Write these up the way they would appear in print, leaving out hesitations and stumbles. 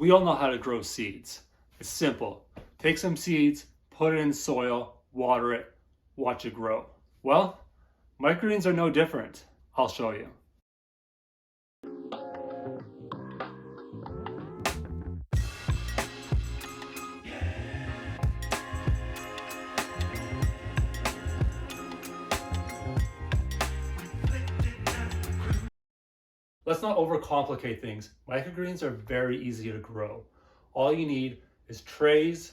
We all know how to grow seeds. It's simple. Take some seeds, put it in soil, water it, watch it grow. Well, microgreens are no different. I'll show you. Let's not overcomplicate things. Microgreens are very easy to grow. All you need is trays,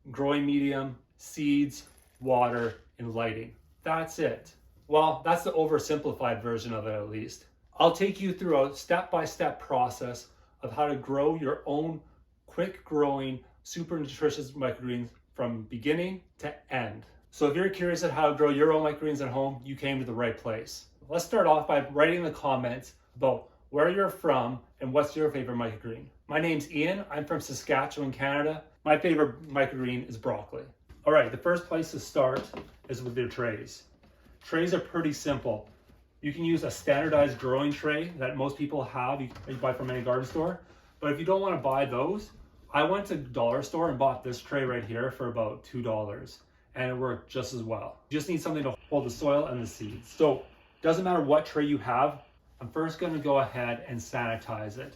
growing medium, seeds, water, and lighting. That's it. Well, that's the oversimplified version of it at least. I'll take you through a step-by-step process of how to grow your own quick growing, super nutritious microgreens from beginning to end. So if you're curious at how to grow your own microgreens at home, you came to the right place. Let's start off by writing in the comments about where you're from and what's your favorite microgreen. My name's Ian. I'm from Saskatchewan, Canada. My favorite microgreen is broccoli. All right, the first place to start is with your trays. Trays are pretty simple. You can use a standardized growing tray that most people have, you buy from any garden store. But if you don't want to buy those, I went to the dollar store and bought this tray right here for about $2. And it worked just as well. You just need something to hold the soil and the seeds. So doesn't matter what tray you have, I'm first going to go ahead and sanitize it.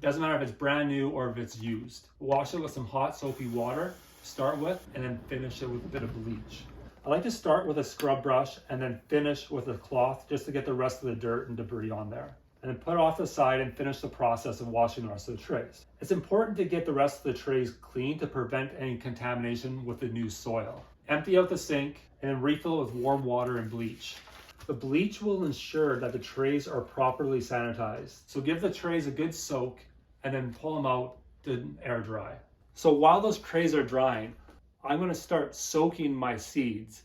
Doesn't matter if it's brand new or if it's used. Wash it with some hot soapy water to start with, and then finish it with a bit of bleach. I like to start with a scrub brush and then finish with a cloth just to get the rest of the dirt and debris on there. And then put it off to the side and finish the process of washing the rest of the trays. It's important to get the rest of the trays clean to prevent any contamination with the new soil. Empty out the sink and then refill it with warm water and bleach. The bleach will ensure that the trays are properly sanitized. So give the trays a good soak and then pull them out to air dry. So while those trays are drying, I'm going to start soaking my seeds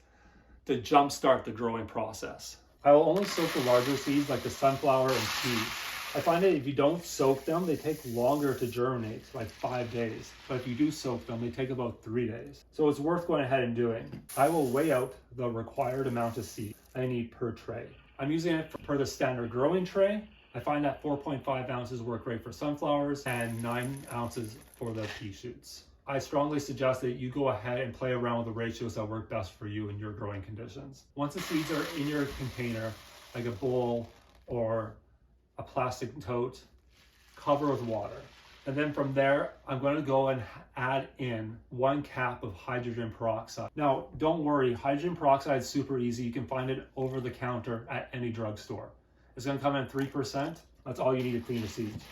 to jumpstart the growing process. I will only soak the larger seeds like the sunflower and peas. I find that if you don't soak them, they take longer to germinate, like 5 days. But if you do soak them, they take about 3 days. So it's worth going ahead and doing. I will weigh out the required amount of seed I need per tray. I'm using it per the standard growing tray. I find that 4.5 ounces work great for sunflowers and 9 ounces for the pea shoots. I strongly suggest that you go ahead and play around with the ratios that work best for you and your growing conditions. Once the seeds are in your container, like a bowl or a plastic tote, cover with water. And then from there, I'm going to go and add in 1 cap of hydrogen peroxide. Now, don't worry, hydrogen peroxide is super easy. You can find it over the counter at any drugstore. It's going to come in 3%. That's all you need to clean the seeds.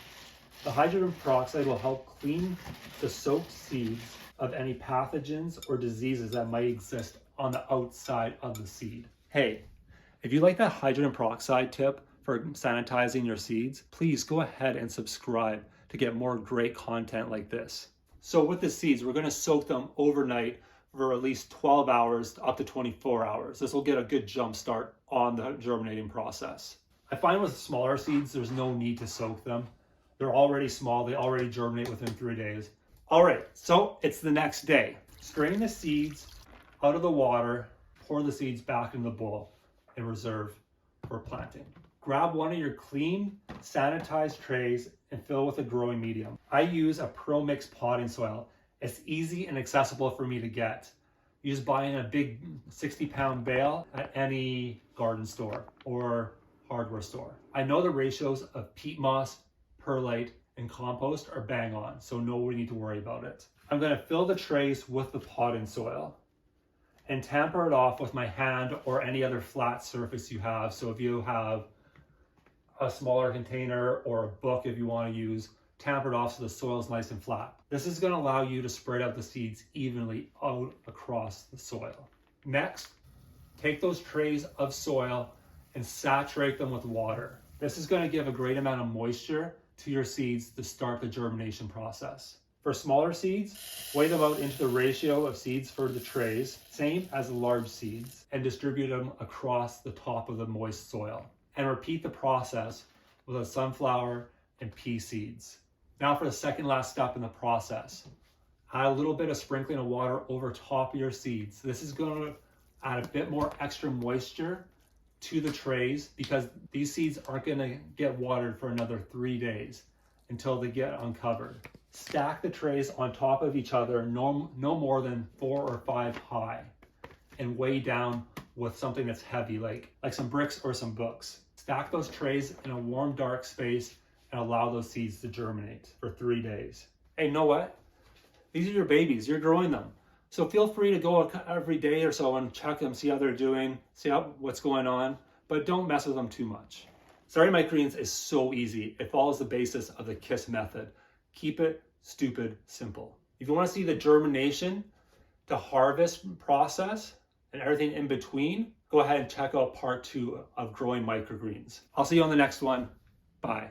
The hydrogen peroxide will help clean the soaked seeds of any pathogens or diseases that might exist on the outside of the seed. Hey, if you like that hydrogen peroxide tip for sanitizing your seeds, please go ahead and subscribe to get more great content like this. So with the seeds, we're going to soak them overnight for at least 12 hours up to 24 hours. This will get a good jump start on the germinating process. I find with smaller seeds, there's no need to soak them. They're already small, they already germinate within 3 days. All right, so it's the next day. Strain the seeds out of the water, pour the seeds back in the bowl, and reserve for planting. Grab one of your clean, sanitized trays and fill with a growing medium. I use a Pro Mix potting soil. It's easy and accessible for me to get. You just buy in a big 60-pound bale at any garden store or hardware store. I know the ratios of peat moss, perlite, and compost are bang on, so no need to worry about it. I'm going to fill the trays with the potting soil and tamper it off with my hand or any other flat surface you have. So if you have a smaller container or a book if you want to use, tamper it off so the soil is nice and flat. This is going to allow you to spread out the seeds evenly out across the soil. Next, take those trays of soil and saturate them with water. This is going to give a great amount of moisture to your seeds to start the germination process. For smaller seeds, weigh them out into the ratio of seeds for the trays, same as the large seeds, and distribute them across the top of the moist soil. And repeat the process with the sunflower and pea seeds. Now for the second last step in the process. Add a little bit of sprinkling of water over top of your seeds. This is going to add a bit more extra moisture to the trays because these seeds aren't going to get watered for another 3 days until they get uncovered. Stack the trays on top of each other, no more than 4 or 5 high, and weigh down with something that's heavy, like some bricks or some books. Stack those trays in a warm, dark space and allow those seeds to germinate for 3 days. Hey, you know what? These are your babies, you're growing them. So feel free to go every day or so and check them, see how they're doing, see what's going on, but don't mess with them too much. Starting microgreens is so easy. It follows the basis of the KISS method. Keep it stupid simple. If you want to see the germination to harvest process and everything in between, go ahead and check out part 2 of growing microgreens. I'll see you on the next one. Bye.